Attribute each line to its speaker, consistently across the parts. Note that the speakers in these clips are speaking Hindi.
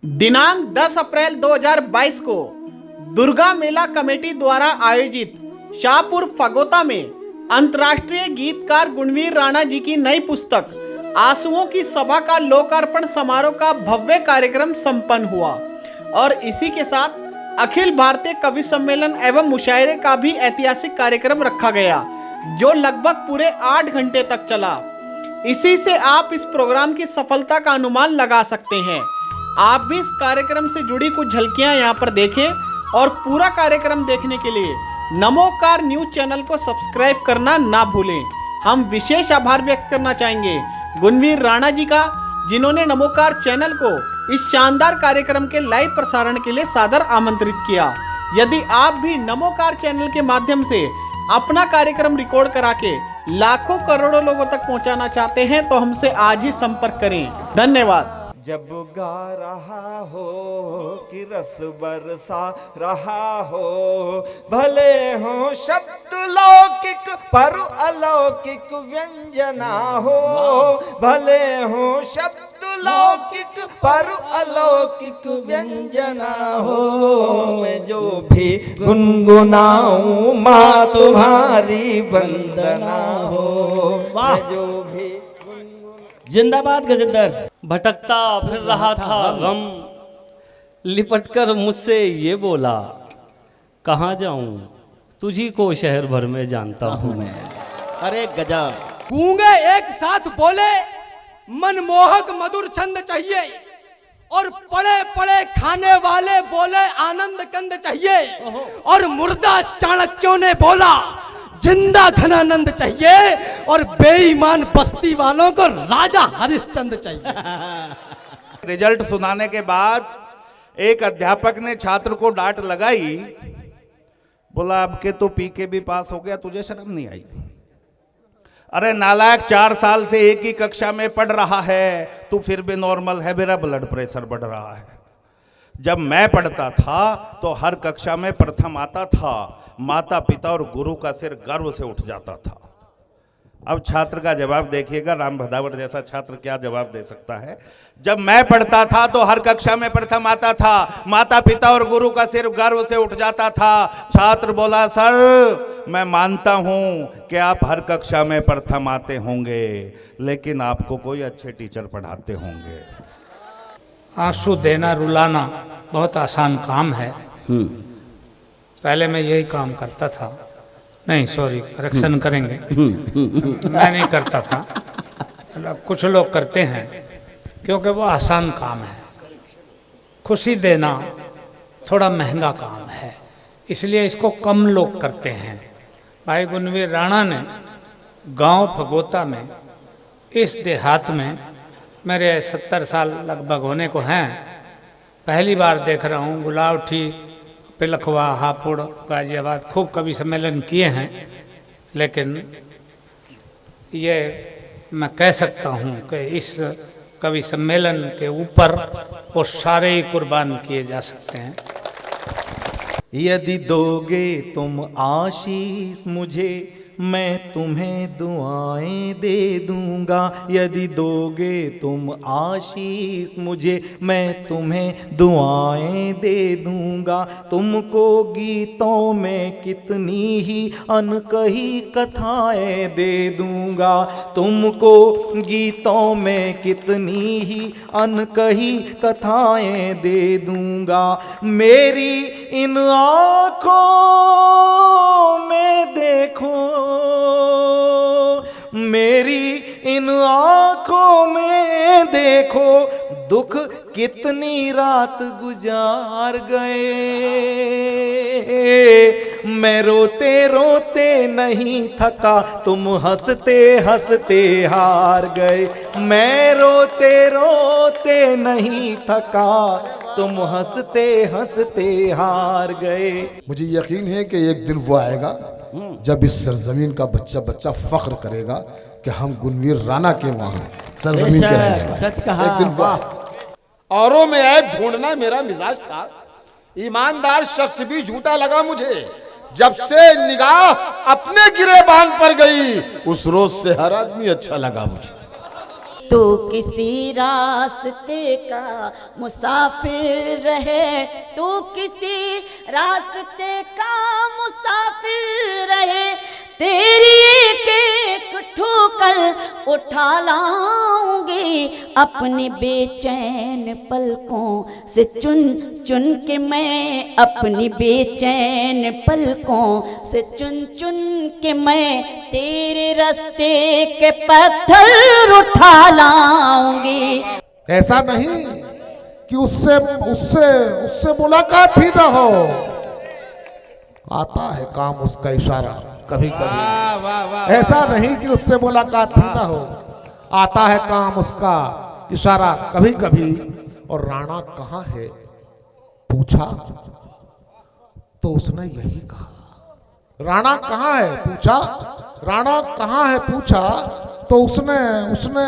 Speaker 1: दिनांक 10 अप्रैल 2022 को दुर्गा मेला कमेटी द्वारा आयोजित शाहपुर फगोता में अंतर्राष्ट्रीय गीतकार गुणवीर राणा जी की नई पुस्तक आंसुओं की सभा का लोकार्पण समारोह का भव्य कार्यक्रम संपन्न हुआ और इसी के साथ अखिल भारतीय कवि सम्मेलन एवं मुशायरे का भी ऐतिहासिक कार्यक्रम रखा गया, जो लगभग पूरे 8 घंटे तक चला। इसी से आप इस प्रोग्राम की सफलता का अनुमान लगा सकते हैं। आप भी इस कार्यक्रम से जुड़ी कुछ झलकियां यहां पर देखें और पूरा कार्यक्रम देखने के लिए नमोकार न्यूज चैनल को सब्सक्राइब करना ना भूलें। हम विशेष आभार व्यक्त करना चाहेंगे गुणवीर राणा जी का, जिन्होंने नमोकार चैनल को इस शानदार कार्यक्रम के लाइव प्रसारण के लिए सादर आमंत्रित किया। यदि आप भी नमोकार चैनल के माध्यम से अपना कार्यक्रम रिकॉर्ड करा के लाखों करोड़ों लोगों तक पहुंचाना चाहते हैं तो हमसे आज ही संपर्क करें। धन्यवाद।
Speaker 2: जब गा रहा हो कि रस बरसा रहा हो, भले हो शब्द लौकिक पर अलौकिक व्यंजना हो, भले हो शब्द लौकिक पर अलौकिक व्यंजना हो, मैं जो भी गुनगुनाऊं माँ तुम्हारी वंदना हो, मैं जो भी
Speaker 3: जिंदाबाद गजेंद्र। भटकता फिर रहा था गम, लिपटकर मुझसे ये बोला, कहाँ जाऊं तुझी को शहर भर में जानता हूं मैं।
Speaker 4: अरे गजब।
Speaker 5: गूंगे एक साथ बोले, मनमोहक मधुर छंद चाहिए, और पड़े पड़े खाने वाले बोले आनंद कंद चाहिए, और मुर्दा चाणक्यों ने बोला जिंदा धनानंद चाहिए, और बेईमान बस्ती वालों को राजा हरिश्चंद्र चाहिए।
Speaker 2: रिजल्ट सुनाने के बाद एक अध्यापक ने छात्र को डांट लगाई, बोला अब के तो पी के भी पास हो गया, तुझे शर्म नहीं आई? अरे नालायक, 4 साल से एक ही कक्षा में पढ़ रहा है, तू फिर भी नॉर्मल है, मेरा ब्लड प्रेशर बढ़ रहा है। जब मैं पढ़ता था तो हर कक्षा में प्रथम आता था, माता पिता और गुरु का सिर गर्व से उठ जाता था। अब छात्र का जवाब देखिएगा, राम भदावत जैसा छात्र क्या जवाब दे सकता है। जब मैं पढ़ता था तो हर कक्षा में प्रथम आता था, माता पिता और गुरु का सिर गर्व से उठ जाता था। छात्र बोला, सर मैं मानता हूं कि आप हर कक्षा में प्रथम आते होंगे, लेकिन आपको कोई अच्छे टीचर पढ़ाते होंगे।
Speaker 6: आंसू देना रुलाना बहुत आसान काम है। पहले मैं यही काम करता था, नहीं सॉरी करेक्शन करेंगे, मैं नहीं करता था, मतलब कुछ लोग करते हैं क्योंकि वो आसान काम है। खुशी देना थोड़ा महंगा काम है, इसलिए इसको कम लोग करते हैं। भाई गुणवीर राणा ने गांव फगोता में, इस देहात में, मेरे 70 साल लगभग होने को हैं, पहली बार देख रहा हूँ। गुलावठी, पिलखवा, हापुड़, गाजियाबाद खूब कवि सम्मेलन किए हैं, लेकिन ये मैं कह सकता हूँ कि इस कवि सम्मेलन के ऊपर वो सारे ही कुर्बान किए जा सकते हैं।
Speaker 7: यदि दोगे तुम आशीष मुझे, मैं तुम्हें दुआएं दे दूंगा। यदि दोगे तुम आशीष मुझे, मैं तुम्हें दुआएं दे दूंगा। तुमको गीतों में कितनी ही अनकही कथाएं दे दूंगा। तुमको गीतों में कितनी ही अनकही कथाएं दे दूंगा। मेरी इन आँखों में देखो, मेरी इन आँखों में देखो, दुख कितनी रात गुजार गए। मैं रोते रोते नहीं थका, तुम हंसते हंसते हार गए। मैं रोते रोते नहीं थका, तुम हंसते हंसते हार गए।
Speaker 8: मुझे यकीन है कि एक दिन वो आएगा जब इस सरजमीन का बच्चा बच्चा फख्र करेगा कि हम गुणवीर राणा के वहां सरजमीन के रहने वाले।
Speaker 4: सच कहा।
Speaker 8: एक दिन वो औरों में ऐब ढूंढना मेरा मिजाज था। ईमानदार शख्स भी झूठा लगा मुझे। जब से निगाह अपने गिरेबान पर गई, उस रोज से हर आदमी अच्छा लगा मुझे।
Speaker 4: तो किसी रास्ते का मुसाफिर रहे, तो किसी रास्ते का मुसाफिर रहे, तेरी एक एक ठोकर उठा लाऊंगी, अपने बेचैन पलकों से चुन चुन के मैं, अपनी बेचैन पलकों से चुन चुन के मैं तेरे रास्ते के पत्थर उठा लाऊंगी।
Speaker 8: ऐसा नहीं कि उससे उससे उससे मुलाकात ही ना हो, आता है काम उसका इशारा कभी कभी।
Speaker 2: वाह वाह वाह।
Speaker 8: ऐसा नहीं कि उससे मुलाकात ही ना हो, आता है काम उसका इशारा कभी कभी। और राणा कहाँ है पूछा तो उसने यही कहा। राणा कहाँ है पूछा, राणा कहाँ है पूछा तो उसने उसने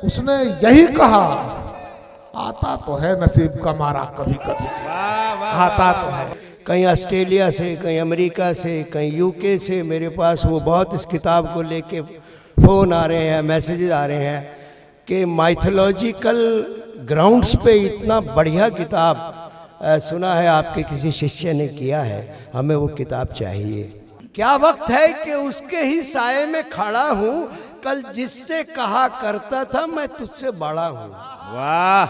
Speaker 8: उसने यही कहा, आता तो है नसीब का मारा कभी कभी, आता तो है।
Speaker 9: कहीं ऑस्ट्रेलिया से, कहीं अमेरिका से, कहीं यूके से मेरे पास वो बहुत इस किताब को लेके फ़ोन आ रहे हैं, मैसेजेस आ रहे हैं कि माइथोलॉजिकल ग्राउंड्स पे इतना बढ़िया किताब सुना है आपके किसी शिष्य ने किया है, हमें वो किताब चाहिए। क्या वक्त है कि उसके ही साये में खड़ा हूँ, कल जिससे कहा करता था मैं तुझसे बड़ा हूँ।
Speaker 2: वाह